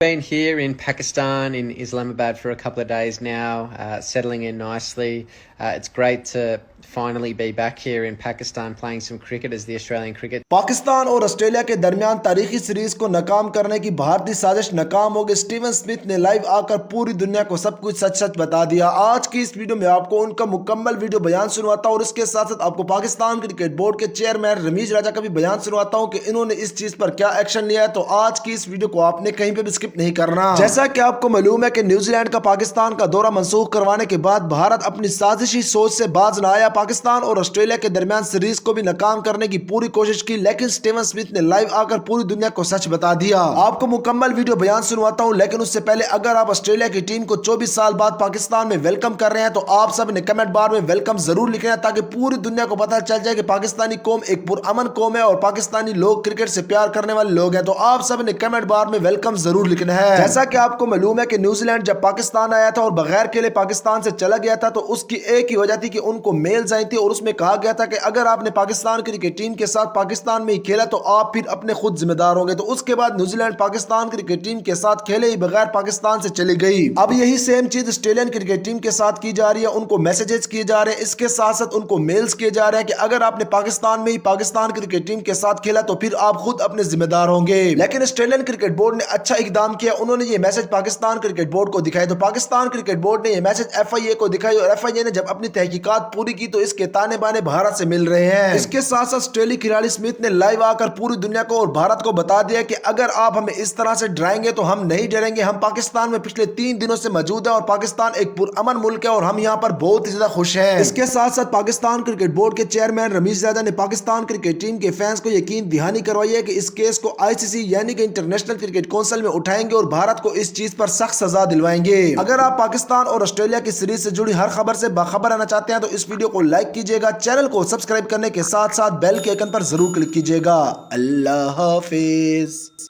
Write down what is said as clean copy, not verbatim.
Been here in Pakistan, in Islamabad for a couple of days now, settling in nicely. It's great to finally be back here in Pakistan playing some cricket as the Australian cricket. Pakistan और Australia के दरमियान तारीखी series को नाकाम करने की भारतीय साजिश नाकाम हो गई। स्टीवन स्मिथ ने लाइव आकर पूरी दुनिया को सब कुछ सच सच बता दिया। आज की इस वीडियो में आपको उनका मुकम्मल वीडियो बयान सुनवाता हूं और इसके साथ साथ आपको पाकिस्तान क्रिकेट बोर्ड के चेयरमैन रमीज राजा का भी बयान सुनवाता हूं कि इन्होंने इस चीज पर क्या एक्शन लिया है। तो आज की इस वीडियो को आपने कहीं पे भी स्किप नहीं करना। जैसा कि आपको मालूम है कि न्यूजीलैंड का पाकिस्तान का दौरा मनसूख करवाने के बाद भारत अपनी साजिशी सोच से बाज न आया। पाकिस्तान और ऑस्ट्रेलिया के दरमियान सीरीज को भी नाकाम करने की पूरी कोशिश की, लेकिन स्टीवन स्मिथ ने लाइव आकर पूरी दुनिया को सच बता दिया। आपको मुकम्मल वीडियो बयान सुनवाता हूं, लेकिन उससे पहले अगर आप ऑस्ट्रेलिया की टीम को 24 साल बाद पाकिस्तान में वेलकम कर रहे हैं तो आप सब ने कमेंट बार में वेलकम जरूर लिखना है, ताकि पूरी दुनिया को पता चल जाए कि पाकिस्तानी कौम एक पुरअमन कौम है और पाकिस्तानी लोग क्रिकेट से प्यार करने वाले लोग हैं। तो आप सब ने कमेंट बार में वेलकम जरूर लिखना है। जैसा कि आपको मालूम है कि न्यूजीलैंड जब पाकिस्तान आया था और बगैर खेले पाकिस्तान से चला गया था, तो उसकी एक ही वजह थी कि उनको मेल्स आई थी और उसमें कहा गया था कि अगर आपने पाकिस्तान क्रिकेट टीम के साथ पाकिस्तान में ही खेला तो आप फिर अपने खुद जिम्मेदार होंगे। तो उसके बाद न्यूजीलैंड पाकिस्तान क्रिकेट टीम के साथ खेले ही बगैर पाकिस्तान से चली गई। अब यही सेम चीज ऑस्ट्रेलियन क्रिकेट टीम के साथ की जा रही है। उनको मैसेजेस किए जा रहे हैं, इसके साथ साथ उनको मेल्स किए जा रहे हैं कि अगर आपने पाकिस्तान में ही पाकिस्तान क्रिकेट टीम के साथ खेला तो फिर आप खुद अपने जिम्मेदार होंगे। लेकिन ऑस्ट्रेलियन क्रिकेट बोर्ड ने अच्छा इकदाम किया, उन्होंने ये मैसेज पाकिस्तान क्रिकेट बोर्ड को दिखाया। तो पाकिस्तान क्रिकेट बोर्ड ने ये मैसेज FIA को दिखाई और FIA ने जब अपनी तहकीकात पूरी की तो इसके ताने बाने भारत से मिल रहे हैं। इसके साथ साथ ऑस्ट्रेलियाई खिलाड़ी स्मिथ ने लाइव आकर पूरी दुनिया को और भारत को बता दिया कि अगर आप हमें इस तरह से डराएंगे तो हम नहीं डरेंगे। हम पाकिस्तान में पिछले 3 दिनों से मौजूद हैं और पाकिस्तान एक पुरअमन मुल्क है और हम यहाँ पर बहुत ही ज्यादा खुश हैं। इसके साथ साथ पाकिस्तान क्रिकेट बोर्ड के चेयरमैन रमीज राजा ने पाकिस्तान क्रिकेट टीम के फैंस को यकीन दहानी करवाई है कि इस केस को ICC यानी कि इंटरनेशनल क्रिकेट काउंसिल में उठाएंगे और भारत को इस चीज पर सख्त सजा दिलवाएंगे। अगर आप पाकिस्तान और ऑस्ट्रेलिया की सीरीज से जुड़ी हर खबर से बाखबर रहना चाहते हैं तो इस वीडियो को लाइक कीजिएगा, चैनल को सब्सक्राइब करने के साथ साथ बेल के आइकन पर जरूर क्लिक कीजिएगा। अल्लाह हाफिज।